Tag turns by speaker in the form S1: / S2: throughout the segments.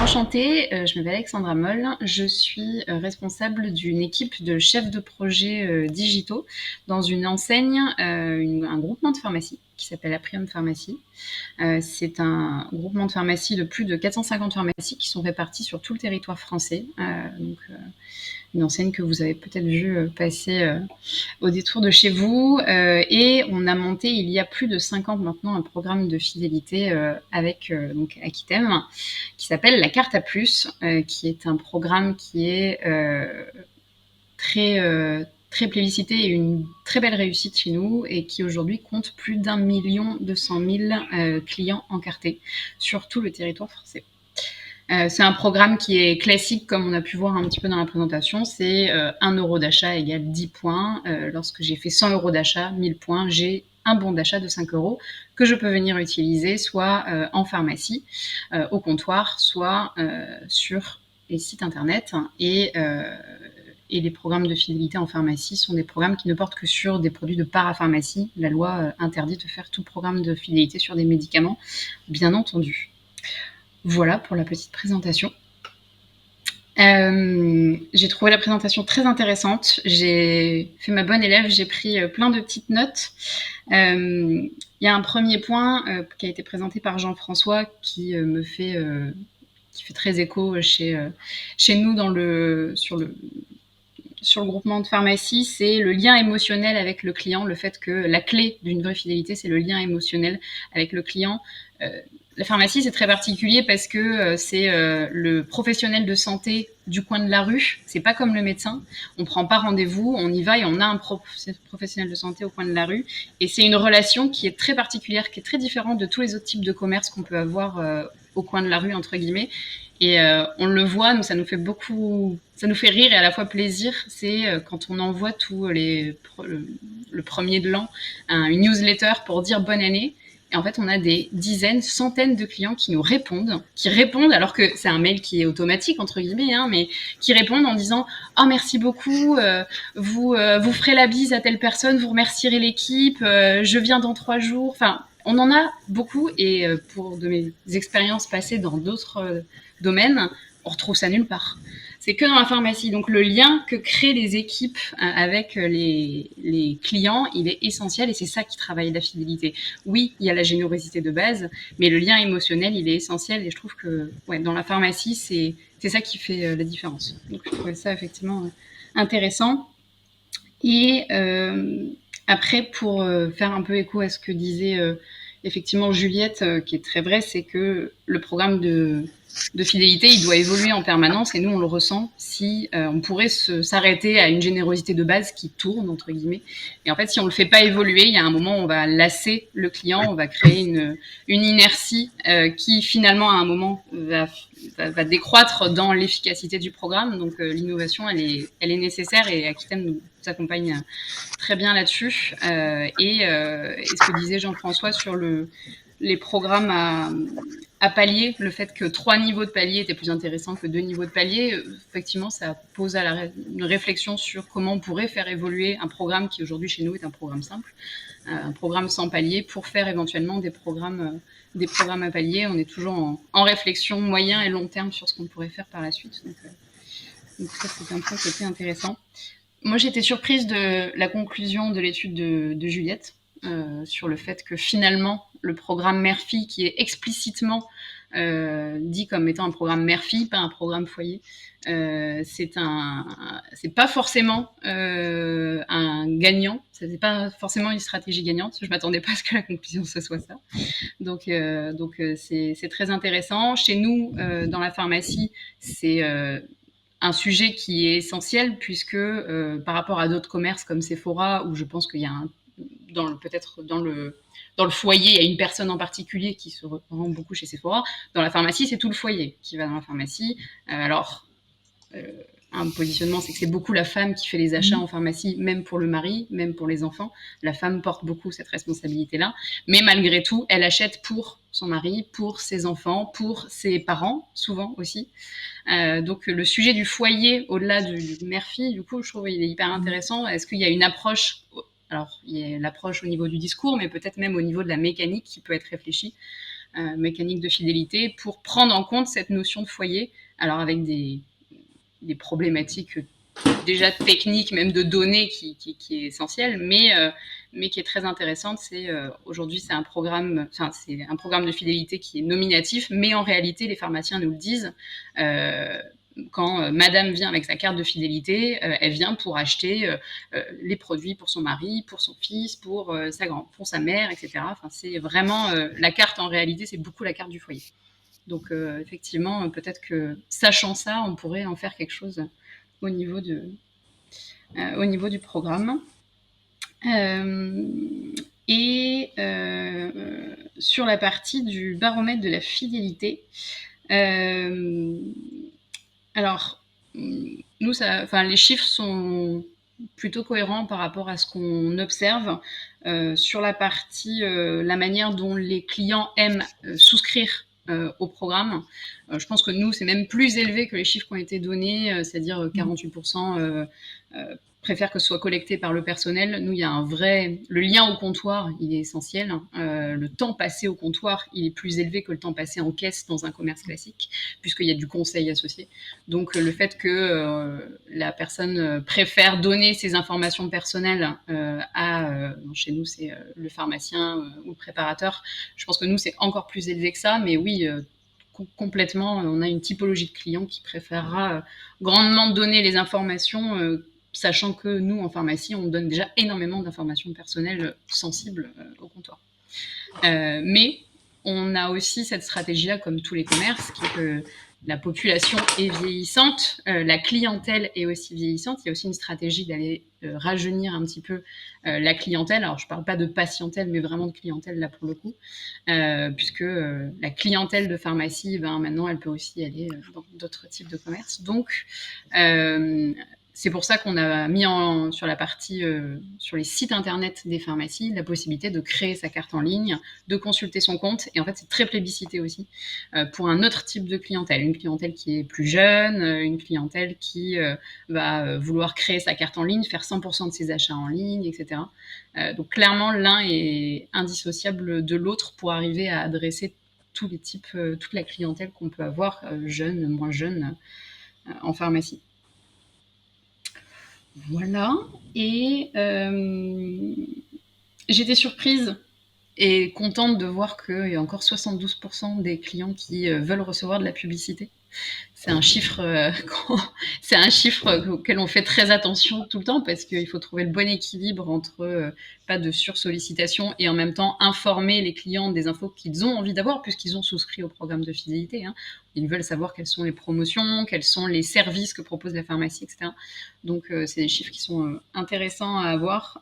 S1: Enchantée, je m'appelle Alexandra Moll. Je suis responsable d'une équipe de chefs de projet digitaux dans une enseigne, un groupement de pharmacie qui s'appelle Aprium Pharmacie. C'est un groupement de pharmacie de plus de 450 pharmacies qui sont réparties sur tout le territoire français. Une enseigne que vous avez peut-être vu passer au détour de chez vous. Et on a monté il y a plus de 5 ans maintenant un programme de fidélité avec donc Aquitem qui s'appelle la carte à plus, qui est un programme qui est très plébiscité et une très belle réussite chez nous et qui aujourd'hui compte plus d'1 200 000 clients encartés sur tout le territoire français. C'est un programme qui est classique, comme on a pu voir un petit peu dans la présentation. C'est 1 euro d'achat égale 10 points. Lorsque j'ai fait 100 euros d'achat, 1000 points, j'ai un bon d'achat de 5 euros que je peux venir utiliser soit en pharmacie, au comptoir, soit sur les sites internet. Et les programmes de fidélité en pharmacie sont des programmes qui ne portent que sur des produits de parapharmacie. La loi interdit de faire tout programme de fidélité sur des médicaments, bien entendu. Voilà pour la petite présentation. J'ai trouvé la présentation très intéressante. J'ai fait ma bonne élève, j'ai pris plein de petites notes. Il y a un premier point qui a été présenté par Jean-François qui fait très écho chez nous sur le groupement de pharmacie, c'est le lien émotionnel avec le client, le fait que la clé d'une vraie fidélité, c'est le lien émotionnel avec le client. La pharmacie, c'est très particulier parce que c'est le professionnel de santé du coin de la rue. C'est pas comme le médecin. On prend pas rendez-vous, on y va et on a un professionnel de santé au coin de la rue. Et c'est une relation qui est très particulière, qui est très différente de tous les autres types de commerces qu'on peut avoir au coin de la rue, entre guillemets. Et on le voit, nous, ça nous fait rire et à la fois plaisir. C'est quand on envoie le 1er de l'an une newsletter pour dire bonne année. Et en fait, on a des dizaines, centaines de clients qui nous répondent, alors que c'est un mail qui est automatique, entre guillemets, mais qui répondent en disant « Oh, merci beaucoup, vous ferez la bise à telle personne, vous remercierez l'équipe, je viens dans 3 jours. » Enfin, on en a beaucoup et pour de mes expériences passées dans d'autres domaines, on retrouve ça nulle part. C'est que dans la pharmacie. Donc le lien que créent les équipes avec les clients, il est essentiel et c'est ça qui travaille la fidélité. Oui, il y a la générosité de base, mais le lien émotionnel, il est essentiel et je trouve que dans la pharmacie, c'est ça qui fait la différence. Donc je trouvais ça effectivement intéressant. Et après, pour faire un peu écho à ce que disait effectivement Juliette, qui est très vrai, c'est que le programme de fidélité, il doit évoluer en permanence et nous, on le ressent si on pourrait s'arrêter à une générosité de base qui tourne, entre guillemets. Et en fait, si on le fait pas évoluer, il y a un moment où on va lasser le client, on va créer une inertie qui finalement, à un moment, va décroître dans l'efficacité du programme. Donc l'innovation, elle est nécessaire et Aquitem nous accompagne très bien là-dessus. Et ce que disait Jean-François sur les programmes à palier, le fait que 3 niveaux de palier étaient plus intéressants que 2 niveaux de palier, effectivement, ça pose une réflexion sur comment on pourrait faire évoluer un programme qui aujourd'hui chez nous est un programme simple, un programme sans palier, pour faire éventuellement des programmes à palier. On est toujours en réflexion moyen et long terme sur ce qu'on pourrait faire par la suite. Donc ça, c'est un point qui était intéressant. Moi, j'étais surprise de la conclusion de l'étude de Juliette sur le fait que finalement, le programme mère-fille, qui est explicitement dit comme étant un programme mère-fille, pas un programme foyer, c'est pas forcément un gagnant, c'est pas forcément une stratégie gagnante. Je m'attendais pas à ce que la conclusion ce soit ça. Donc c'est très intéressant. Chez nous, dans la pharmacie, c'est un sujet qui est essentiel puisque par rapport à d'autres commerces comme Sephora, où je pense qu'il y a peut-être dans le foyer, il y a une personne en particulier qui se rend beaucoup chez Sephora. Dans la pharmacie, c'est tout le foyer qui va dans la pharmacie. Un positionnement, c'est que c'est beaucoup la femme qui fait les achats en pharmacie, même pour le mari, même pour les enfants. La femme porte beaucoup cette responsabilité-là. Mais malgré tout, elle achète pour son mari, pour ses enfants, pour ses parents, souvent aussi. Donc le sujet du foyer, au-delà du mère-fille, du coup, je trouve qu'il est hyper intéressant. Est-ce qu'il y a une approche, alors il y a l'approche au niveau du discours, mais peut-être même au niveau de la mécanique qui peut être réfléchie mécanique de fidélité pour prendre en compte cette notion de foyer, alors avec des problématiques déjà techniques, même de données qui est essentielle, mais qui est très intéressante. C'est aujourd'hui c'est un programme de fidélité qui est nominatif, mais en réalité les pharmaciens nous le disent. Quand madame vient avec sa carte de fidélité, elle vient pour acheter les produits pour son mari, pour son fils, pour sa mère, etc. Enfin, c'est vraiment la carte, en réalité, c'est beaucoup la carte du foyer. Donc effectivement, peut-être que sachant ça, on pourrait en faire quelque chose au niveau du programme. Et sur la partie du baromètre de la fidélité, alors, nous, les chiffres sont plutôt cohérents par rapport à ce qu'on observe sur la partie, la manière dont les clients aiment souscrire au programme. Je pense que nous, c'est même plus élevé que les chiffres qui ont été donnés, c'est-à-dire 48% préfèrent que ce soit collecté par le personnel. Nous, il y a le lien au comptoir, il est essentiel. Le temps passé au comptoir, il est plus élevé que le temps passé en caisse dans un commerce classique, puisqu'il y a du conseil associé. Donc, le fait que la personne préfère donner ses informations personnelles chez nous, c'est le pharmacien ou le préparateur. Je pense que nous, c'est encore plus élevé que ça, mais oui, complètement, on a une typologie de client qui préférera grandement donner les informations, sachant que nous, en pharmacie, on donne déjà énormément d'informations personnelles sensibles au comptoir. Mais on a aussi cette stratégie-là, comme tous les commerces, qui est que la population est vieillissante, la clientèle est aussi vieillissante. Il y a aussi une stratégie d'aller rajeunir un petit peu la clientèle. Alors, je ne parle pas de patientèle, mais vraiment de clientèle, là, pour le coup, puisque la clientèle de pharmacie, maintenant, elle peut aussi aller dans d'autres types de commerces. Donc, c'est pour ça qu'on a mis sur la partie, sur les sites internet des pharmacies, la possibilité de créer sa carte en ligne, de consulter son compte. Et en fait, c'est très plébiscité aussi pour un autre type de clientèle. Une clientèle qui est plus jeune, une clientèle qui va vouloir créer sa carte en ligne, faire 100% de ses achats en ligne, etc. Donc clairement, l'un est indissociable de l'autre pour arriver à adresser tous les types, toute la clientèle qu'on peut avoir, jeune, moins jeune, en pharmacie. Voilà. Et j'étais surprise et contente de voir qu'il y a encore 72% des clients qui veulent recevoir de la publicité. C'est un chiffre, auquel on fait très attention tout le temps parce qu'il faut trouver le bon équilibre entre pas de sursollicitation et en même temps informer les clients des infos qu'ils ont envie d'avoir puisqu'ils ont souscrit au programme de fidélité. Hein. Ils veulent savoir quelles sont les promotions, quels sont les services que propose la pharmacie, etc. Donc, c'est des chiffres qui sont intéressants à avoir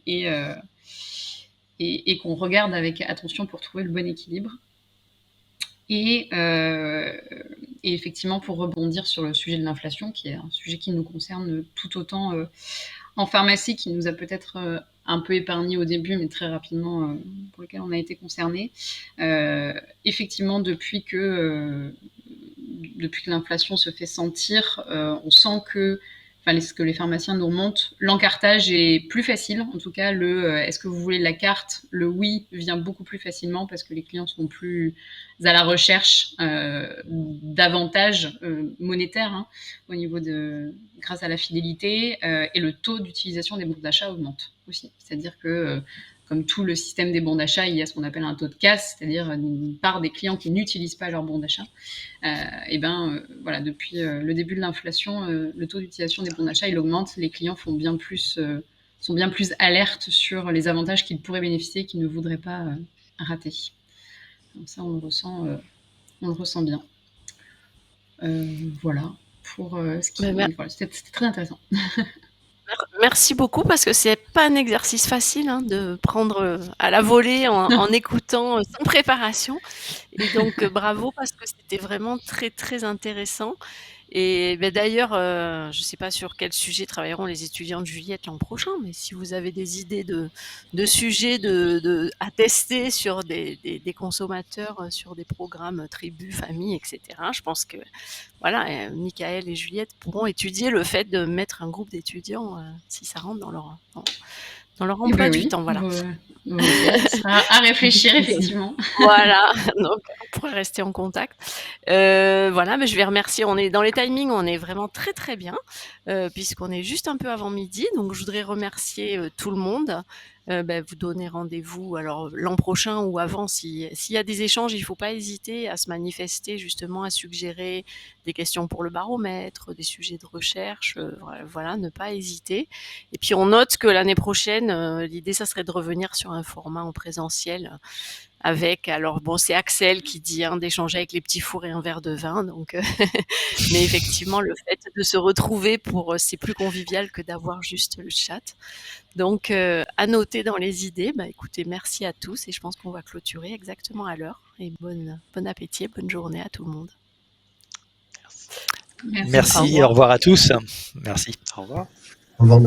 S1: et qu'on regarde avec attention pour trouver le bon équilibre. Et effectivement, pour rebondir sur le sujet de l'inflation, qui est un sujet qui nous concerne tout autant en pharmacie, qui nous a peut-être un peu épargné au début, mais très rapidement, pour lequel on a été concerné. Effectivement, depuis que l'inflation se fait sentir, on sent que ce que les pharmaciens nous remontent, l'encartage est plus facile. En tout cas, est-ce que vous voulez la carte, le oui vient beaucoup plus facilement parce que les clients sont plus à la recherche d'avantages monétaires au niveau grâce à la fidélité et le taux d'utilisation des bons d'achat augmente aussi. C'est-à-dire que comme tout le système des bons d'achat, il y a ce qu'on appelle un taux de casse, c'est-à-dire une part des clients qui n'utilisent pas leurs bons d'achat. Voilà, depuis le début de l'inflation, le taux d'utilisation des bons d'achat, il augmente. Les clients sont bien plus alertes sur les avantages qu'ils pourraient bénéficier et qu'ils ne voudraient pas rater. Donc ça, on le ressent bien. Voilà, pour ce qui... Voilà, c'était très intéressant.
S2: Merci beaucoup parce que c'est pas un exercice facile de prendre à la volée en écoutant sans préparation. Et donc bravo parce que c'était vraiment très très intéressant. Et d'ailleurs, je ne sais pas sur quel sujet travailleront les étudiants de Juliette l'an prochain, mais si vous avez des idées de sujets à tester sur des consommateurs, sur des programmes tribus, familles, etc., je pense que voilà, Michael et Juliette pourront étudier le fait de mettre un groupe d'étudiants si ça rentre Dans leur
S1: Eh
S2: emploi
S1: ben
S2: du
S1: oui,
S2: temps, voilà.
S1: ok, ce sera à réfléchir effectivement.
S2: Voilà, donc on pourrait rester en contact. Voilà, mais je vais remercier on est dans les timings, on est vraiment très, très bien, puisqu'on est juste un peu avant midi. Donc je voudrais remercier, tout le monde, vous donner rendez-vous alors l'an prochain ou avant s'il y a des échanges, il faut pas hésiter à se manifester justement, à suggérer des questions pour le baromètre, des sujets de recherche, voilà, ne pas hésiter. Et puis on note que l'année prochaine, l'idée ça serait de revenir sur un format en présentiel, avec alors bon, c'est Axel qui dit, hein, d'échanger avec les petits fours et un verre de vin, donc mais effectivement le fait de se retrouver pour, c'est plus convivial que d'avoir juste le chat. Donc à noter dans les idées. Écoutez, merci à tous et je pense qu'on va clôturer exactement à l'heure et bon appétit et bonne journée à tout le monde.
S1: Merci.
S3: Merci, au revoir à tous. Merci.
S4: Au revoir.
S5: Au revoir.